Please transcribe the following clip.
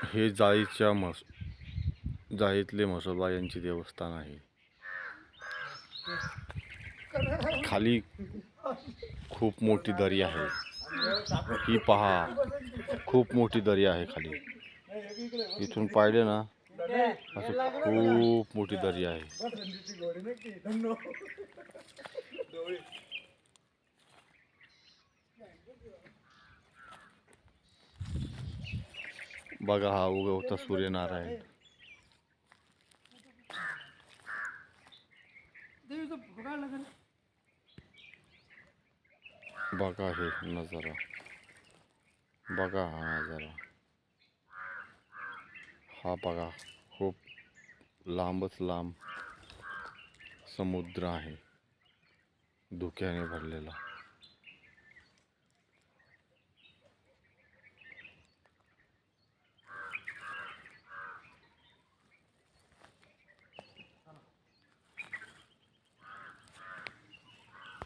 हे जाळीतले म्हसोबा यांचे देवस्थान आहे. खाली खूप मोठी दरी आहे. ही पहा, खूप मोठी दरी आहे खाली. इथून पाहिले ना असं खूप मोठी दरी आहे. बघा हा उगवता सूर्यनारायण. बघा हे नजारा, बघा हा नजारा. हा बघा खूप लांबच लांब समुद्र आहे, धुक्याने भरलेला.